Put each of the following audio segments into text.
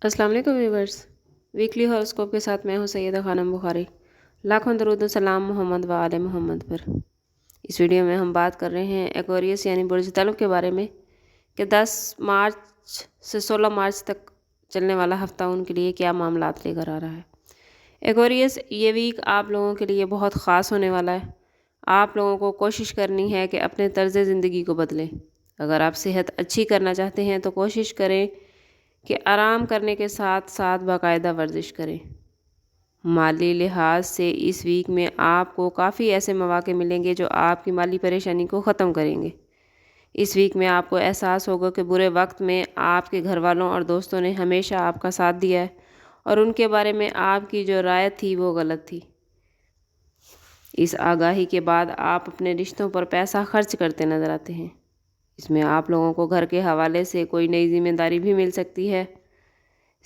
अस्सलाम वालेकुम viewers. Weekly horoscope के साथ मैं हूं सैयदा खानम बुखारी। लाखों दरूद व सलाम मोहम्मद व आले मोहम्मद पर। इस वीडियो में हम बात कर रहे हैं एक्वेरियस यानी बुर्ज तलब के बारे में कि 10 मार्च से 16 मार्च तक चलने वाला हफ्ता उनके लिए क्या मामलात लेकर आ रहा है। एक्वेरियस, ये वीक आप लोगों के लिए बहुत ख़ास होने वाला है। आप लोगों को कोशिश करनी है कि अपने तर्ज़ ज़िंदगी को बदलें। अगर आप सेहत अच्छी करना चाहते हैं तो कोशिश करें कि आराम करने के साथ साथ बाकायदा वर्जिश करें। माली लिहाज से इस वीक में आपको काफ़ी ऐसे मौके मिलेंगे जो आपकी माली परेशानी को ख़त्म करेंगे। इस वीक में आपको एहसास होगा कि बुरे वक्त में आपके घर वालों और दोस्तों ने हमेशा आपका साथ दिया है और उनके बारे में आपकी जो राय थी वो गलत थी। इस आगाही के बाद आप अपने रिश्तों पर पैसा खर्च करते नज़र आते हैं। इसमें आप लोगों को घर के हवाले से कोई नई जिम्मेदारी भी मिल सकती है।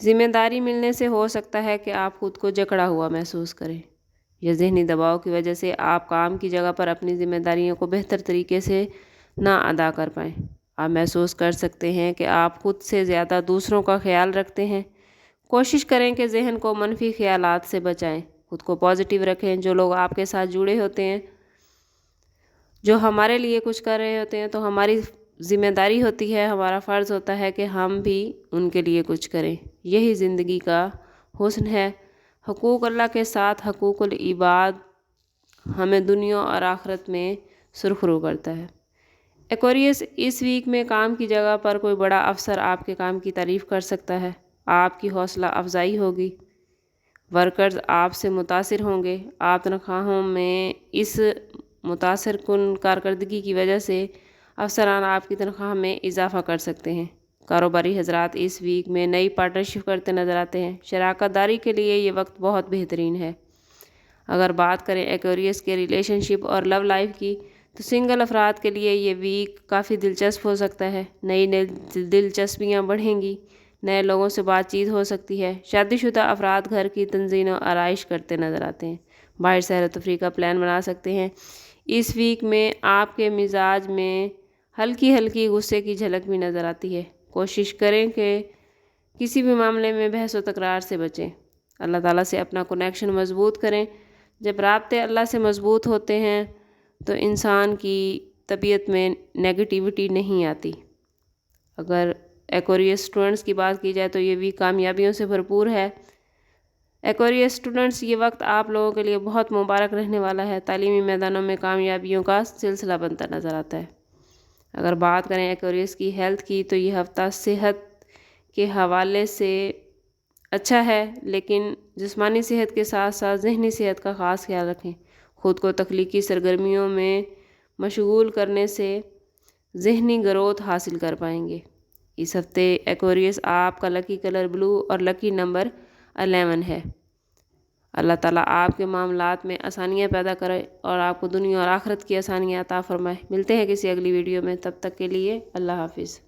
जिम्मेदारी मिलने से हो सकता है कि आप खुद को जकड़ा हुआ महसूस करें या ज़हनी दबाव की वजह से आप काम की जगह पर अपनी जिम्मेदारियों को बेहतर तरीके से ना अदा कर पाएँ। आप महसूस कर सकते हैं कि आप खुद से ज़्यादा दूसरों का ख्याल रखते हैं। कोशिश करें कि जहन को मनफी ख्यालात से बचाएं, खुद को पॉजिटिव रखें। जो लोग आपके साथ जुड़े होते हैं, जो हमारे लिए कुछ कर रहे होते हैं, तो हमारी ज़िम्मेदारी होती है, हमारा फ़र्ज़ होता है कि हम भी उनके लिए कुछ करें। यही ज़िंदगी का हुस्न है। हकूक़ अल्लाह के साथ हकूक़ुल इबाद हमें दुनिया और आखिरत में सुरखरू करता है। एक्वेरियस, इस वीक में काम की जगह पर कोई बड़ा अफसर आपके काम की तारीफ़ कर सकता है। आपकी हौसला अफजाई होगी। वर्कर्स आपसे मुतासिर होंगे। आप तनख्वाहों में इस मुतासिर कुन कारकर्दगी की वजह से अफसरान आपकी तनख्वाह में इजाफ़ा कर सकते हैं। कारोबारी हजरात इस वीक में नई पार्टनरशिप करते नज़र आते हैं। शराकत दारी के लिए ये वक्त बहुत बेहतरीन है। अगर बात करें एक्वेरियस के रिलेशनशिप और लव लाइफ की, तो सिंगल अफराद के लिए ये वीक काफ़ी दिलचस्प हो सकता है। नई नई दिलचस्पियाँ बढ़ेंगी, नए लोगों से बातचीत हो सकती है। शादीशुदा अफराद घर की तंजीम और आराइश करते नज़र आते हैं। बाहर सैर तफरीह का प्लान बना सकते हैं। इस वीक में आपके मिजाज में हल्की हल्की गुस्से की झलक भी नज़र आती है। कोशिश करें कि किसी भी मामले में बहस व तकरार से बचें। अल्लाह ताला से अपना कनेक्शन मज़बूत करें। जब राब्ते अल्लाह से मज़बूत होते हैं तो इंसान की तबीयत में नेगेटिविटी नहीं आती। अगर एक्वेरियस स्टूडेंट्स की बात की जाए तो ये वीक कामयाबियों से भरपूर है। एक्वेरियस स्टूडेंट्स, ये वक्त आप लोगों के लिए बहुत मुबारक रहने वाला है। तालीमी मैदानों में कामयाबियों का सिलसिला बनता नज़र आता है। अगर बात करें एक्वेरियस की हेल्थ की, तो ये हफ़्ता सेहत के हवाले से अच्छा है, लेकिन जिस्मानी सेहत के साथ साथ ज़हनी सेहत का ख़ास ख्याल रखें। ख़ुद को तख्लीकी सरगर्मियों में मशगूल करने से ज़हनी ग्रोथ हासिल कर पाएंगे। इस हफ्ते एक्वेरियस, आपका लकी कलर ब्लू और लकी नंबर 11 है। अल्लाह ताला आपके मामलात में आसानियाँ पैदा करे और आपको दुनिया और आखिरत की आसानियाँ अता फरमाए। मिलते हैं किसी अगली वीडियो में, तब तक के लिए अल्लाह हाफिज़।